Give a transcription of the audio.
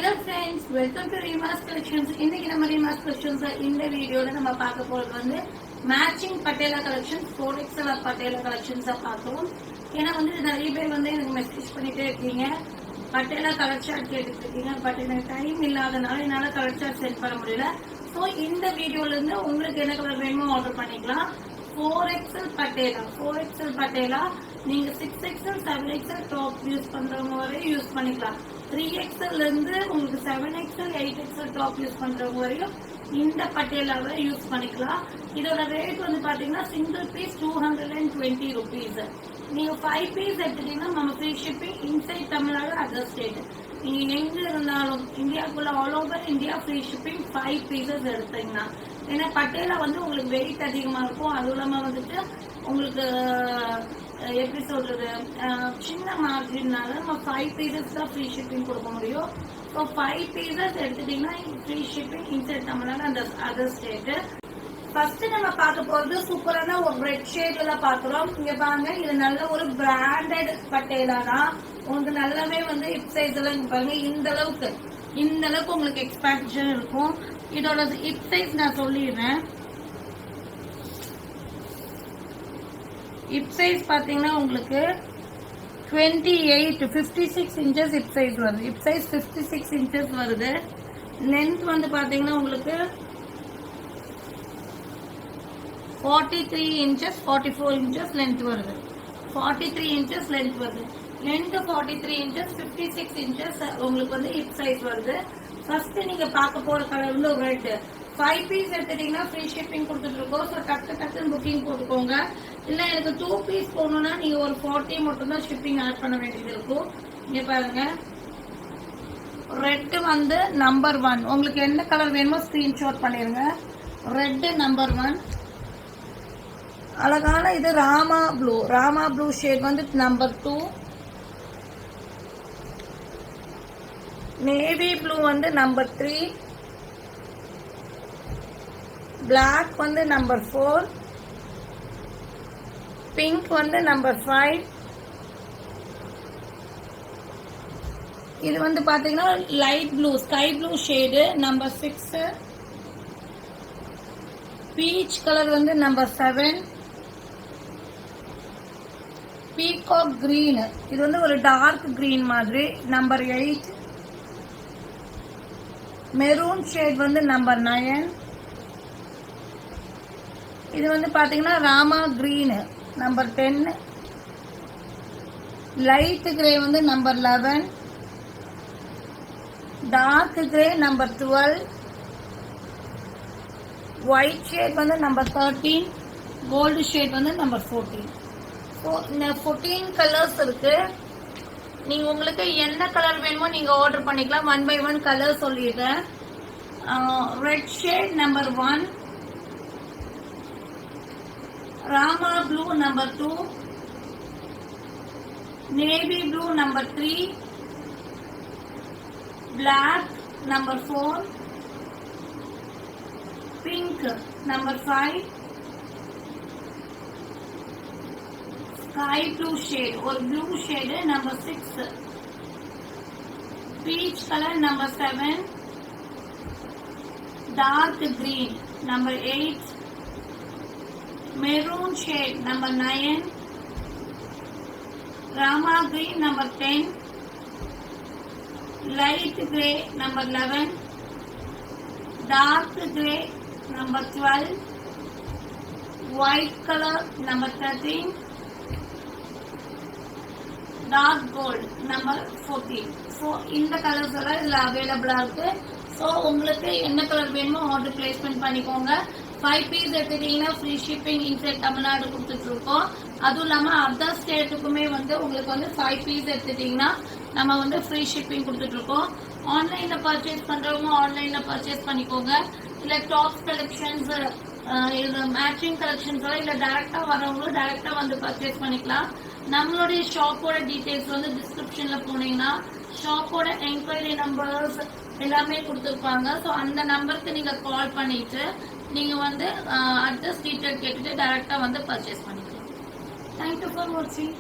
Hello friends, welcome to Reema's Collections. இன்னைக்கு நம்ம Reema's Collections இந்த வீடியோல நம்ம பார்க்க போறது வந்து matching patella collections 4XL patella collections பார்ப்போம். ஏன்னா வந்து நிறைய பேர் வந்து எனக்கு மெசேஜ் பண்ணிட்டே இருக்கீங்க, பட்டேலா கலர் சார்ட் கேட்டுட்டு இருக்கீங்க. பட் எனக்கு டைம் இல்லாதனால என்னால கலர் சார்ட் சென்ட் பண்ண முடியல. ஸோ இந்த வீடியோல இருந்து உங்களுக்கு என்ன கலர் வேணுமோ ஆர்டர் பண்ணிக்கலாம். 4XL பட்டேலா நீங்க 6XL 7XL டாப் யூஸ் பண்றவங்க வரையும் யூஸ் பண்ணிக்கலாம். 3XL இருந்து உங்களுக்கு 7XL 8XL டாப் யூஸ் பண்றவங்க வரையும் இந்த பட்டேலாவை யூஸ் பண்ணிக்கலாம். இதோட ரேட் வந்து பாத்தீங்கன்னா சிங்கிள் பீஸ் 220 rupees. நீங்க 5 பீஸ் எடுத்துட்டீங்கன்னா நம்ம free shipping inside Tamil Nadu other state. நீங்க எங்க இருந்தாலும் இந்தியாவுக்குள்ள all over India free shipping 5 pieces எடுத்தீங்கன்னா. ஏன்னா பட்டேலா வந்து உங்களுக்கு வெயிட் அதிகமா இருக்கும். அதுவும் இல்லாம வந்துட்டு உங்களுக்கு எப்படி சொல்றது சின்ன மார்ஜின்னால நம்ம 5 பீசஸ் தான் ஃப்ரீ ஷிப்பிங் கொடுக்க முடியும். ஸோ 5 பீசஸ் எடுத்துட்டீங்கன்னா ஃப்ரீ ஷிப்பிங் இன்சைட் தமிழ்நாடு அந்த அதர் ஸ்டேட். ஃபர்ஸ்ட் நம்ம பார்க்க போறது சூப்பரான ஒரு ரெட் ஷேட்ல பாக்குறோம். இங்க பாருங்க, இது நல்ல ஒரு பிராண்டட் பட்டேலா தான். உங்களுக்கு நல்லாவே வந்து ஹிப் சைஸ் எல்லாம் பாருங்க, இந்த அளவுக்கு உங்களுக்கு எக்ஸ்பான்ஷன் இருக்கும். இதோட ஹிப் சைஸ் நான் சொல்லிடுறேன். ஹிப் சைஸ் பாத்தீங்கன்னா உங்களுக்கு 56 இன்ச்சஸ் ஹிப் சைஸ் வருது. ஹிப் சைஸ் 56 இன்ச்சஸ் வருது. லென்த் வந்து பாத்தீங்கன்னா உங்களுக்கு 43 இன்ச்சஸ் 44 இன்ச்சஸ் லென்த் வருது. 43 இன்ச்சஸ் லென்த் வருது. லென்த் 43 இன்ச்சஸ் 56 இன்ச்சஸ் உங்களுக்கு வந்து ஹிப் சைஸ் வருது. ஃபர்ஸ்ட் நீங்க பார்க்க போற கலர் வந்து ரெட். 5 பீஸ் எடுத்துட்டீங்கன்னா ஃப்ரீ ஷிப்பிங் கொடுத்துட்டு இருக்கோம். ஸோ டக்குன்னு புக்கிங் போட்டுக்கோங்க. இல்ல எனக்கு 2 பீஸ் போகணும்னா நீங்க ஒரு 40 மட்டும் தான் ஷிப்பிங் ஆட் பண்ண வேண்டியது இருக்கும். இங்க பாருங்க, ரெட் வந்து நம்பர் 1. உங்களுக்கு என்ன கலர் வேணுமோ ஸ்கிரீன்ஷாட் பண்ணிருங்க. Red number 1. அழகான இது ராமா ப்ளூ ஷேட் வந்து நம்பர் 2. நேவி ப்ளூ வந்து நம்பர் 3. பிளாக் வந்து நம்பர் 4. பிங்க் வந்து நம்பர் 5. இது வந்து பாத்தீங்கன்னா light blue sky blue shade number 6. Peach colour வந்து நம்பர் 7. பீகாக் கிரீன், இது வந்து ஒரு டார்க் கிரீன் மாதிரி நம்பர் 8. மெரூன் ஷேட் வந்து நம்பர் 9. இது வந்து பாத்தீங்கன்னா Rama green number 10. Light grey வந்து number 11. Dark grey number 12. White shade வந்து நம்பர் 13. கோல்டு ஷேட் வந்து நம்பர் 14. ஸோ இந்த 14 கலர்ஸ் இருக்கு. நீங்க உங்களுக்கு என்ன கலர் வேணுமோ நீங்க ஆர்டர் பண்ணிக்கலாம். 1 by 1 கலர் சொல்லிடுறேன். Red shade number 1. ராமா blue number 2. Navy blue number 3. Black number 4. Pink number 5. Sky blue shade ஒரு blue shade number 6. Peach colour number 7. Dark green number 8. Maroon shade number 9. ராமா green number 10. Light grey number 11. Dark grey number 12. White colour number 13. Dark gold number 14. So இந்த colours எல்லாம் இதுல அவைலபிளா இருக்கு. So உங்களுக்கு என்ன colour வேணுமோ ஆர்டர் பிளேஸ்மெண்ட் பண்ணிக்கோங்க. 5 பீஸ் எடுத்துட்டீங்கன்னா ஃப்ரீ ஷிப்பிங் இன்சைட் தமிழ்நாடு கொடுத்துட்டு இருக்கோம். அதுவும் இல்லாம அதர் ஸ்டேட்டுக்குமே வந்து உங்களுக்கு வந்து 5 பீஸ் எடுத்துட்டீங்கன்னா நம்ம வந்து ஃப்ரீ ஷிப்பிங் கொடுத்துட்டு இருக்கோம். ஆன்லைன்ல பர்ச்சேஸ் பண்றவங்க ஆன்லைன்ல பர்ச்சேஸ் பண்ணிக்கோங்க. இல்ல டாப் கலெக்ஷன்ஸ் மேட்சிங் கலெக்ஷன்ஸ் இல்ல டைரக்டா வரவங்களும் டைரக்டா வந்து பர்ச்சேஸ் பண்ணிக்கலாம். நம்மளுடைய ஷாப்போட டீடைல்ஸ் வந்து டிஸ்கிரிப்ஷன்ல போனீங்கன்னா ஷாப்போட என்கொயரி நம்பர்ஸ் எல்லாமே கொடுத்துருப்பாங்க. ஸோ அந்த நம்பருக்கு நீங்க கால் பண்ணிட்டு நீங்க வந்து அட்ரஸ் டீடைல் கேட்டுட்டு டைரக்டா வந்து பர்ச்சேஸ் பண்ணிக்கலாம். தேங்க்யூ ஃபார் வாட்சிங்.